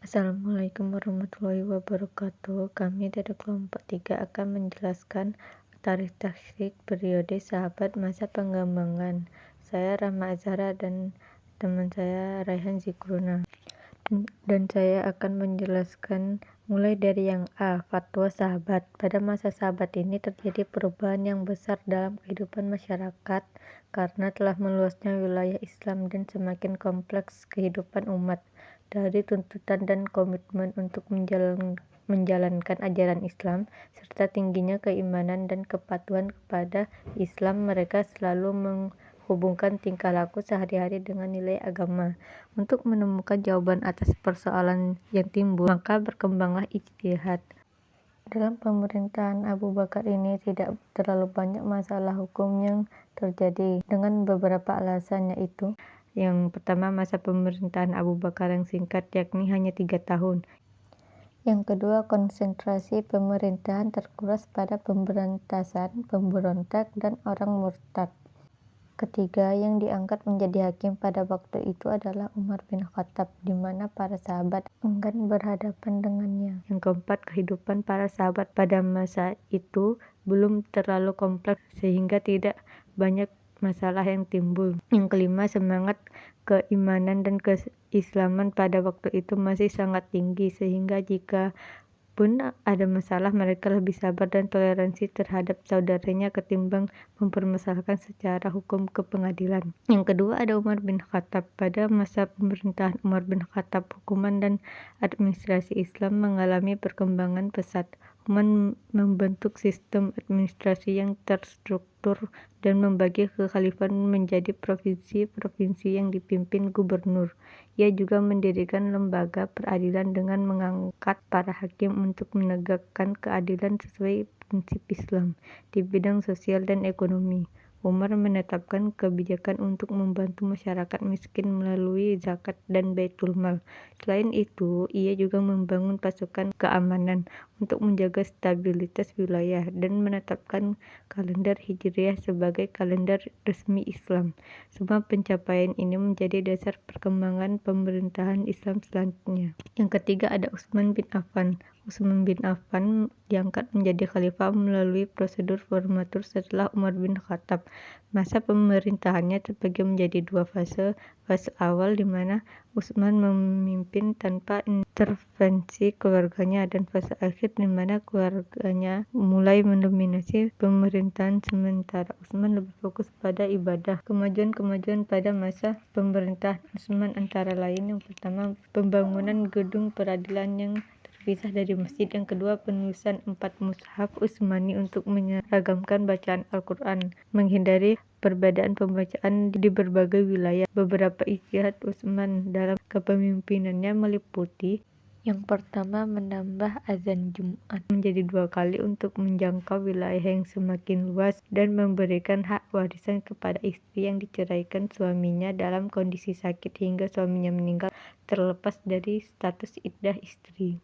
Assalamualaikum warahmatullahi wabarakatuh. Kami dari kelompok 3 akan menjelaskan tarik-tarik periode sahabat masa pengembangan. Saya Rahma Azhara dan teman saya Raihan Zikruna. Dan saya akan menjelaskan mulai dari yang A, fatwa sahabat. Pada masa sahabat ini terjadi perubahan yang besar dalam kehidupan masyarakat karena telah meluasnya wilayah Islam dan semakin kompleks kehidupan umat. Dari tuntutan dan komitmen untuk menjalankan ajaran Islam, serta tingginya keimanan dan kepatuhan kepada Islam, mereka selalu menghubungkan tingkah laku sehari-hari dengan nilai agama. Untuk menemukan jawaban atas persoalan yang timbul, maka berkembanglah ijtihad. Dalam pemerintahan Abu Bakar ini tidak terlalu banyak masalah hukum yang terjadi dengan beberapa alasan, yaitu yang pertama, masa pemerintahan Abu Bakar yang singkat, yakni hanya 3 tahun. Yang kedua, konsentrasi pemerintahan terkuras pada pemberantasan pemberontak dan orang murtad. Ketiga, yang diangkat menjadi hakim pada waktu itu adalah Umar bin Khattab, di mana para sahabat enggan berhadapan dengannya. Yang keempat, kehidupan para sahabat pada masa itu belum terlalu kompleks sehingga tidak banyak masalah yang timbul. Yang kelima, semangat keimanan dan keislaman pada waktu itu masih sangat tinggi sehingga jika pun ada masalah, mereka lebih sabar dan toleransi terhadap saudaranya ketimbang mempermasalahkan secara hukum ke pengadilan. Yang kedua, ada Umar bin Khattab. Pada masa pemerintahan Umar bin Khattab, hukuman dan administrasi Islam mengalami perkembangan pesat. Umar membentuk sistem administrasi yang terstruktur dan membagi kekhalifahan menjadi provinsi-provinsi yang dipimpin gubernur. Ia juga mendirikan lembaga peradilan dengan mengangkat para hakim untuk menegakkan keadilan sesuai prinsip Islam di bidang sosial dan ekonomi. Umar menetapkan kebijakan untuk membantu masyarakat miskin melalui zakat dan baitul mal. Selain itu, ia juga membangun pasukan keamanan untuk menjaga stabilitas wilayah dan menetapkan kalender Hijriah sebagai kalender resmi Islam. Semua pencapaian ini menjadi dasar perkembangan pemerintahan Islam selanjutnya. Yang ketiga, ada Utsman bin Affan. Utsman bin Affan diangkat menjadi khalifah melalui prosedur formatur setelah Umar bin Khattab. Masa pemerintahannya terbagi menjadi 2 fase. Fase awal di mana Utsman memimpin tanpa intervensi keluarganya, dan fase akhir di mana keluarganya mulai mendominasi pemerintahan sementara Utsman lebih fokus pada ibadah. Kemajuan pada masa pemerintahan Utsman antara lain: yang pertama, pembangunan gedung peradilan yang terpisah dari masjid. Yang kedua, penulisan 4 mushaf Utsmani untuk menyeragamkan bacaan Al-Quran, menghindari perbedaan pembacaan di berbagai wilayah. Beberapa ijtihad Utsman dalam kepemimpinannya meliputi: yang pertama, menambah azan Jumat menjadi 2 kali untuk menjangkau wilayah yang semakin luas dan memberikan hak warisan kepada istri yang diceraikan suaminya dalam kondisi sakit hingga suaminya meninggal, terlepas dari status iddah istri.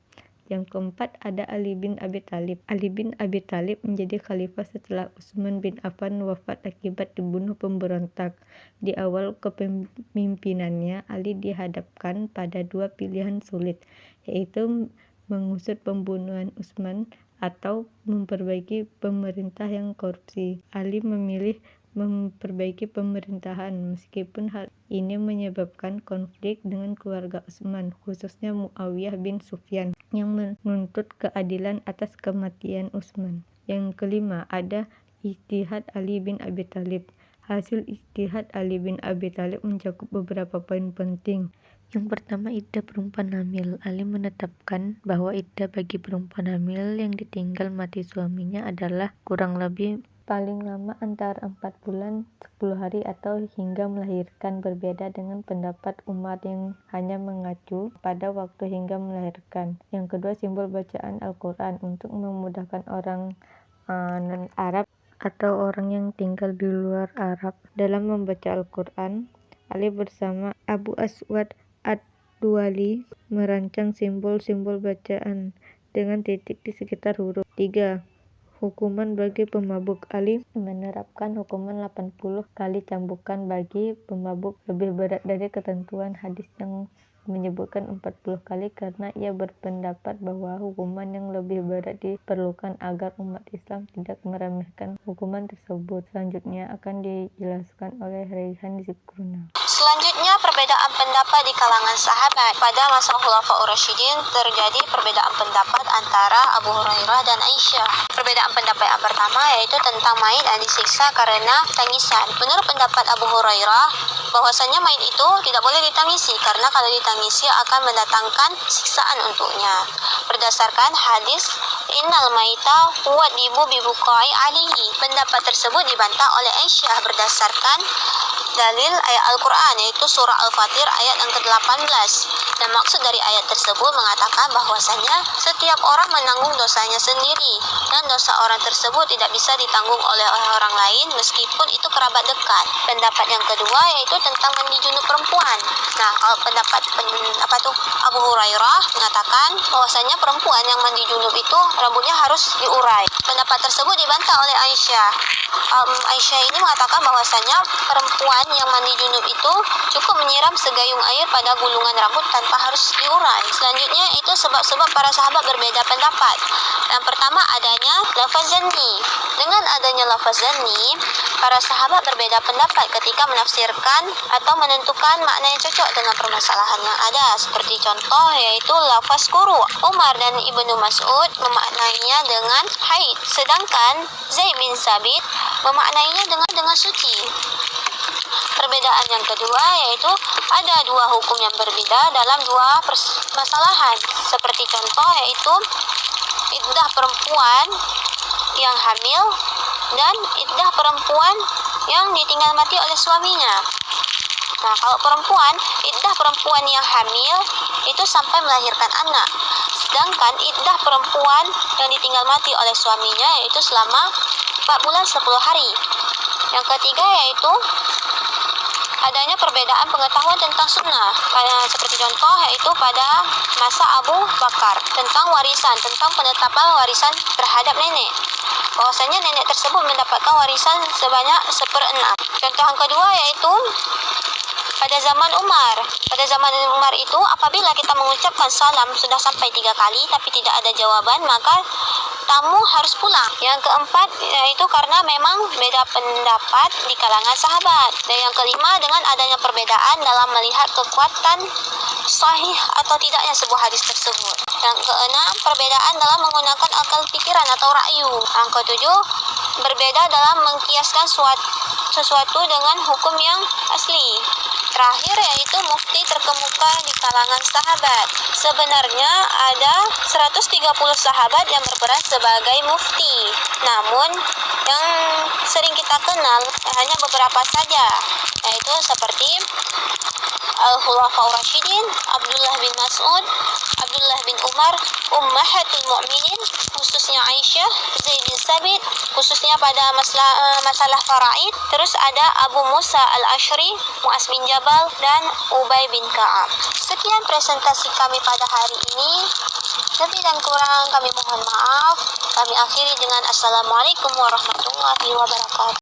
Yang keempat, ada Ali bin Abi Thalib. Ali bin Abi Thalib menjadi khalifah setelah Utsman bin Affan wafat akibat dibunuh pemberontak. Di awal kepemimpinannya, Ali dihadapkan pada 2 pilihan sulit, yaitu mengusut pembunuhan Utsman atau memperbaiki pemerintah yang korupsi. Ali memilih memperbaiki pemerintahan, meskipun hal ini menyebabkan konflik dengan keluarga Utsman, khususnya Muawiyah bin Sufyan, yang menuntut keadilan atas kematian Utsman. Yang kelima, ada ijtihad Ali bin Abi Thalib. Hasil ijtihad Ali bin Abi Thalib mencakup beberapa poin penting. Yang pertama, iddah perempuan hamil. Ali menetapkan bahwa iddah bagi perempuan hamil yang ditinggal mati suaminya adalah kurang lebih paling lama antara 4 bulan 10 hari atau hingga melahirkan, berbeda dengan pendapat Umar yang hanya mengacu pada waktu hingga melahirkan. Yang kedua, simbol bacaan Al-Quran untuk memudahkan orang non-Arab atau orang yang tinggal di luar Arab dalam membaca Al-Quran. Ali bersama Abu Aswad Ad-Duwali merancang simbol-simbol bacaan dengan titik di sekitar huruf. 3. Hukuman bagi pemabuk. Ali menerapkan hukuman 80 kali cambukan bagi pemabuk, lebih berat dari ketentuan hadis yang menyebutkan 40 kali karena ia berpendapat bahwa hukuman yang lebih berat diperlukan agar umat Islam tidak meremehkan hukuman tersebut. Selanjutnya akan dijelaskan oleh Raihan Zikruna. Selanjutnya, perbedaan pendapat di kalangan sahabat. Pada masa Khulafaur Rasyidin terjadi perbedaan pendapat antara Abu Hurairah dan Aisyah. Perbedaan pendapat yang pertama yaitu tentang mayit yang disiksa karena tangisan. Menurut pendapat Abu Hurairah, bahwasanya mayit itu tidak boleh ditangisi karena kalau ditangisi akan mendatangkan siksaan untuknya. Berdasarkan hadis Innal maita huwadibu bibukai alihi. Pendapat tersebut dibantah oleh Aisyah berdasarkan dalil ayat Al-Quran yaitu surah Al-Fatir ayat yang ke-18. Dan maksud dari ayat tersebut mengatakan bahwasanya setiap orang menanggung dosanya sendiri dan dosa orang tersebut tidak bisa ditanggung oleh orang lain meskipun itu kerabat dekat. Pendapat yang kedua yaitu tentang mandi junub perempuan. Nah, kalau pendapat Abu Hurairah mengatakan bahwasanya perempuan yang mandi junub itu rambutnya harus diurai. Pendapat tersebut dibantah oleh Aisyah. Aisyah ini mengatakan bahwasanya perempuan yang mandi junub itu cukup menyiram segayung air pada gulungan rambut tanpa harus diurai. Selanjutnya itu sebab-sebab para sahabat berbeda pendapat. Yang pertama adanya lafaz zanni. Dengan adanya lafaz zanni, para sahabat berbeda pendapat ketika menafsirkan atau menentukan makna yang cocok dengan permasalahan yang ada. Seperti contoh yaitu lafaz kuru. Umar dan Ibnu Mas'ud memaknainya dengan haid, sedangkan Zaid bin Sabit memaknainya dengan suci. Perbedaan yang kedua yaitu ada dua hukum yang berbeda dalam dua permasalahan. Seperti contoh yaitu iddah perempuan yang hamil dan iddah perempuan yang ditinggal mati oleh suaminya. Nah, kalau iddah perempuan yang hamil itu sampai melahirkan anak. Sedangkan iddah perempuan yang ditinggal mati oleh suaminya yaitu selama 4 bulan 10 hari. Yang ketiga yaitu adanya perbedaan pengetahuan tentang sunnah. Seperti contoh yaitu pada masa Abu Bakar tentang warisan, tentang penetapan warisan terhadap nenek. Bahwasanya nenek tersebut mendapatkan warisan sebanyak 1/6. Contoh yang kedua yaitu pada zaman Umar. Pada zaman Umar itu apabila kita mengucapkan salam sudah sampai 3 kali tapi tidak ada jawaban, maka tamu harus pulang. Yang keempat yaitu karena memang beda pendapat di kalangan sahabat. Dan yang kelima dengan adanya perbedaan dalam melihat kekuatan sahih atau tidaknya sebuah hadis tersebut. Yang keenam, perbedaan dalam menggunakan akal pikiran atau ra'yu. Yang ketujuh, berbeda dalam mengkiaskan sesuatu dengan hukum yang asli. Terakhir yaitu mufti terkemuka di kalangan sahabat. Sebenarnya ada 130 sahabat yang berperan sebagai mufti. Namun yang sering kita kenal hanya beberapa saja, yaitu seperti Al-Khulafaur Rasyidin, Abdullah bin Mas'ud, Abdullah bin Umar, Ummahatul Mu'minin, khususnya Aisyah, Zaid bin Sabit, khususnya pada masalah faraid. Terus ada Abu Musa al-Ashri, Mu'az bin Jabal, dan Ubay bin Ka'ab. Sekian presentasi kami pada hari ini. Lebih dan kurang kami mohon maaf. Kami akhiri dengan Assalamualaikum warahmatullahi wabarakatuh.